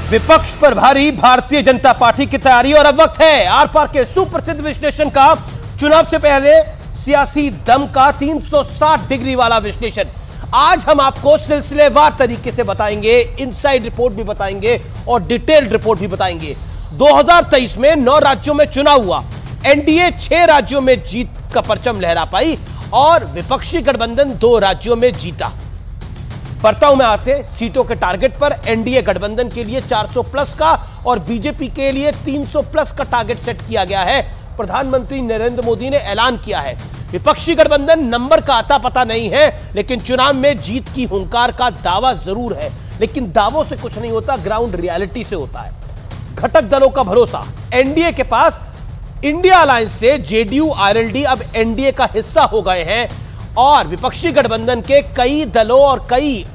विपक्ष पर भारी भारतीय जनता पार्टी की तैयारी और अब वक्त है आर पार के सुप्रसिद्ध विश्लेषण का। चुनाव से पहले सियासी दम का 360 डिग्री वाला विश्लेषण आज हम आपको सिलसिलेवार तरीके से बताएंगे, इनसाइड रिपोर्ट भी बताएंगे और डिटेल्ड रिपोर्ट भी बताएंगे। 2023 में 9 राज्यों में चुनाव हुआ, एनडीए 6 राज्यों में जीत का परचम लहरा पाई और विपक्षी गठबंधन 2 राज्यों में जीता। बर्ताव में आते सीटों के टारगेट पर एनडीए गठबंधन के लिए 400 प्लस का और बीजेपी के लिए 300 प्लस का टारगेट सेट किया गया है। प्रधानमंत्री नरेंद्र मोदी ने ऐलान किया है, विपक्षी गठबंधन नंबर का आता पता नहीं है, लेकिन चुनाव में जीत की हुंकार का दावा जरूर है। लेकिन दावों से कुछ नहीं होता, ग्राउंड रियलिटी से होता है। घटक दलों का भरोसा, एनडीए के पास इंडिया अलायंस से जेडीयू आरएलडी अब एनडीए का हिस्सा हो गए हैं और विपक्षी गठबंधन के कई दलों और कई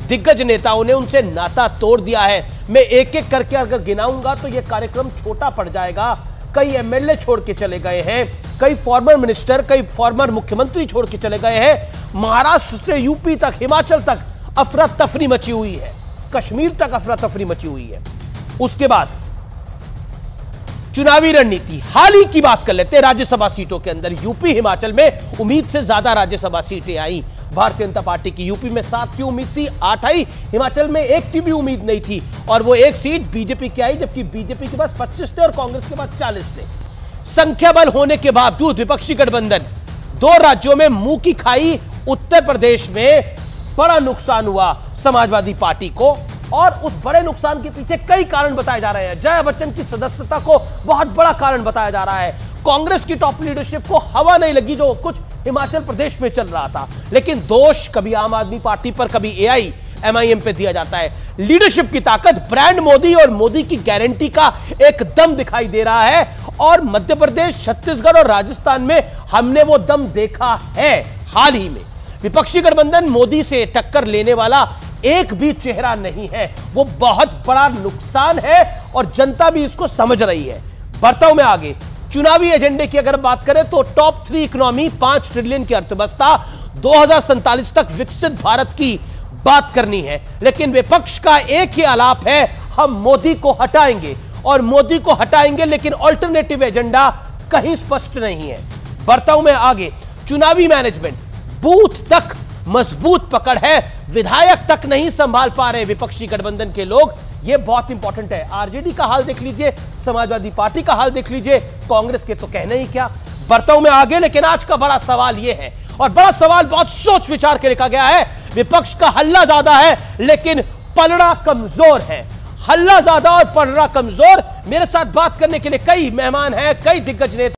दिग्गज नेताओं ने उनसे नाता तोड़ दिया है। मैं एक एक करके अगर गिनाऊंगा तो यह कार्यक्रम छोटा पड़ जाएगा। कई एमएलए छोड़ के चले गए हैं, कई फॉर्मर मिनिस्टर, कई फॉर्मर मुख्यमंत्री छोड़ के चले गए हैं। महाराष्ट्र से यूपी तक, हिमाचल तक अफरा तफरी मची हुई है, कश्मीर तक अफरा तफरी मची हुई है। उसके बाद चुनावी रणनीति, हाल ही की बात कर लेते हैं। राज्यसभा सीटों के अंदर यूपी हिमाचल में उम्मीद से ज्यादा राज्यसभा सीटें आई भारतीय जनता पार्टी की। यूपी में 7 की उम्मीद थी, 8 आई। हिमाचल में 1 की भी उम्मीद नहीं थी और वो 1 सीट बीजेपी की आई, जबकि बीजेपी के पास 25 थे और कांग्रेस के पास 40 थे। संख्या बल होने के बावजूद विपक्षी गठबंधन 2 राज्यों में मुंह की खाई। उत्तर प्रदेश में बड़ा नुकसान हुआ समाजवादी पार्टी को और उस बड़े नुकसान के पीछे कई कारण बताए जा रहे हैं। जया बच्चन की सदस्यता को बहुत बड़ा कारण बताया जा रहा है। कांग्रेस की टॉप लीडरशिप को हवा नहीं लगी जो कुछ हिमाचल प्रदेश में चल रहा था। लेकिन दोष कभी आम आदमी पार्टी पर, कभी एआईएमआईएम पे दिया जाता है। लीडरशिप की ताकत, ब्रांड मोदी और मोदी की गारंटी का एक दम दिखाई दे रहा है और मध्य प्रदेश, छत्तीसगढ़ और राजस्थान में हमने वो दम देखा है हाल ही में। विपक्षी गठबंधन मोदी से टक्कर लेने वाला एक भी चेहरा नहीं है। वो बहुत बड़ा नुकसान है और जनता भी इसको समझ रही है। बढ़ता हूं मैं आगे। चुनावी एजेंडे की अगर बात करें तो टॉप 3 इकोनॉमी, 5 ट्रिलियन की अर्थव्यवस्था, 2047 तक विकसित भारत की बात करनी है। लेकिन विपक्ष का एक ही आलाप है, हम मोदी को हटाएंगे और मोदी को हटाएंगे, लेकिन ऑल्टरनेटिव एजेंडा कहीं स्पष्ट नहीं है। बढ़ता हूं मैं आगे। चुनावी मैनेजमेंट, बूथ तक मजबूत पकड़ है, विधायक तक नहीं संभाल पा रहे विपक्षी गठबंधन के लोग। यह बहुत इंपॉर्टेंट है। आरजेडी का हाल देख लीजिए, समाजवादी पार्टी का हाल देख लीजिए, कांग्रेस के तो कहने ही क्या। बढ़ता हूं मैं आगे। लेकिन आज का बड़ा सवाल यह है और बड़ा सवाल बहुत सोच विचार के लिखा गया है। विपक्ष का हल्ला ज्यादा है लेकिन पलड़ा कमजोर है। हल्ला ज्यादा और पलड़ा कमजोर। मेरे साथ बात करने के लिए कई मेहमान हैं, कई दिग्गज नेता